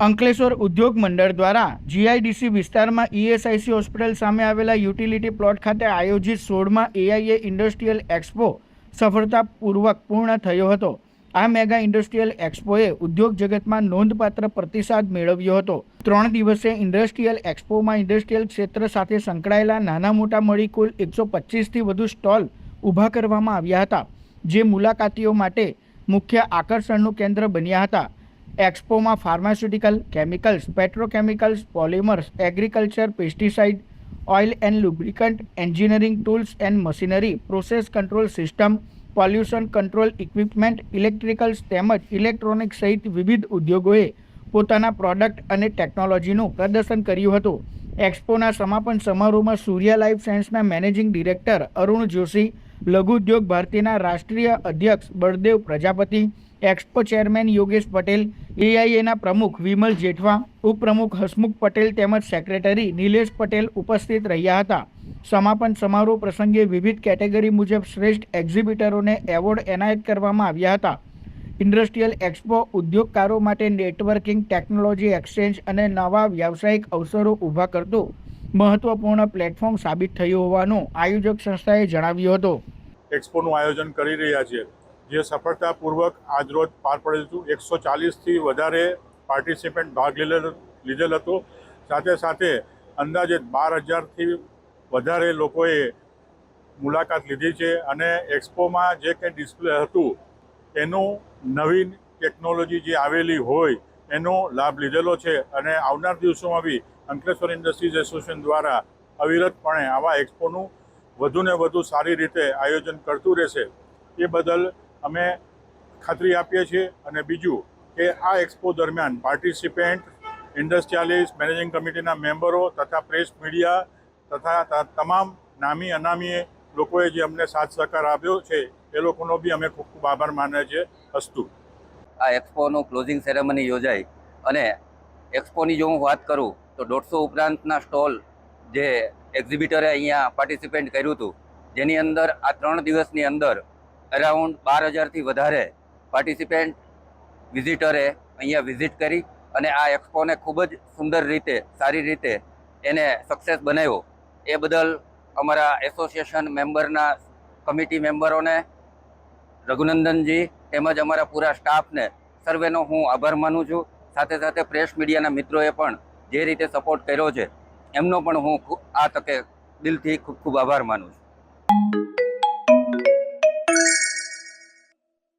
અંકલેશ્વર ઉદ્યોગ મંડળ દ્વારા જીઆઈડીસી વિસ્તારમાં ઈએસઆઈસી હોસ્પિટલ સામે આવેલા યુટિલિટી પ્લોટ ખાતે આયોજિત 16મા એઆઈએ ઇન્ડસ્ટ્રીયલ એક્સપો સફળતાપૂર્વક પૂર્ણ થયો હતો। આ મેગા ઇન્ડસ્ટ્રીયલ એક્સપોએ ઉદ્યોગ જગતમાં નોંધપાત્ર પ્રતિસાદ મેળવ્યો હતો। 3 દિવસીય ઇન્ડસ્ટ્રીયલ એક્સપોમાં ઇન્ડસ્ટ્રીયલ ક્ષેત્ર સાથે સંકળાયેલા નાના મોટા મળી કુલ 125થી વધુ સ્ટોલ ઊભા કરવામાં આવ્યા હતા, જે મુલાકાતીઓ માટે મુખ્ય આકર્ષણનું કેન્દ્ર બન્યા હતા। एक्सपो में pharmaceutical, chemicals, petrochemicals, polymers, agriculture, pesticide, oil and lubricant, engineering tools and machinery, process control system, pollution control equipment, electricals तेमज इलेक्ट्रॉनिक सहित विविध उद्योगोए पोताना प्रोडक्ट और टेक्नोलॉजीનું प्रदर्शन કર્યું હતું। एक्सपोना समापन समारोह में सूर्या लाइफ साइंसना मैनेजिंग डिरेक्टर अरुण जोशी, लघु उद्योग भारतीना राष्ट्रीय अध्यक्ष बलदेव प्रजापति, एक्सपो चेरमेन योगेश पटेल, एआईएना प्रमुख विमल जेठवा, उपप्रमुख हसमुख पटेल तेमज सेक्रेटरी नीलेश पटेल उपस्थित रह्या हता। समापन समारोह प्रसंगे विविध केटेगरी मुजब श्रेष्ठ एक्जिबिटरोने एवोर्ड एनायत करवामां आव्या हता। इंडस्ट्रीयल एक्सपो उद्योगकारो माटे नेटवर्किंग, टेक्नोलॉजी एक्सचेन्ज अने नवा व्यावसायिक अवसरो ऊभा करतो महत्वपूर्ण प्लेटफॉर्म साबित थयुं होवानुं आयोजक संस्थाए जणाव्युं हतुं। एक्सपोનું આયોજન કરી રહ્યા છે, જે સફળતાપૂર્વક આજરોજ પાર પડેલ હતું। 140થી વધારે પાર્ટિસિપન્ટ ભાગ લીધેલ હતો। સાથે સાથે અંદાજે 12,000થી વધારે લોકોએ મુલાકાત લીધી છે અને એક્સપોમાં જે કંઈ ડિસ્પ્લે હતું એનું નવીન ટેકનોલોજી જે આવેલી હોય એનો લાભ લીધેલો છે અને આવનાર દિવસોમાં બી અંકલેશ્વર ઇન્ડસ્ટ્રીઝ એસોસિએશન દ્વારા અવિરતપણે આવા એક્સપોનું વધુને વધુ સારી રીતે આયોજન કરતું રહેશે, એ બદલ અમે ખાતરી આપીએ છીએ। અને બીજું કે આ એક્સપો દરમિયાન પાર્ટિસિપેન્ટ, ઇન્ડસ્ટ્રીયાલિસ્ટ, મેનેજિંગ કમિટીના મેમ્બરો તથા પ્રેસ મીડિયા તથા તમામ નામી અનામી લોકોએ જે અમને સાથ સહકાર આપ્યો છે એ લોકોનો બી અમે ખૂબ ખૂબ આભાર માનીએ છીએ। અસ્તુ। આ એક્સપોનું ક્લોઝિંગ સેરેમની યોજાઈ અને એક્સપોની જો હું વાત કરું તો 150 ઉપરાંતના સ્ટોલ જે એક્ઝિબિટરે અહીંયા પાર્ટિસિપેટ કર્યું હતું, જેની અંદર આ 3 દિવસની અંદર અરાઉન્ડ 12,000થી વધારે પાર્ટિસિપેન્ટ વિઝિટરે અહીંયા વિઝિટ કરી અને આ એક્સપોને ખૂબ જ સુંદર રીતે, સારી રીતે એને સક્સેસ બનાવ્યો। એ બદલ અમારા એસોસિએશન મેમ્બરના કમિટી મેમ્બરોને, રઘુનંદનજી તેમજ અમારા પૂરા સ્ટાફને સર્વેનો હું આભાર માનું છું। સાથે સાથે પ્રેસ મીડિયાના મિત્રોએ પણ જે રીતે સપોર્ટ કર્યો છે એમનો પણ હું આ તકે દિલથી ખૂબ ખૂબ આભાર માનું છું।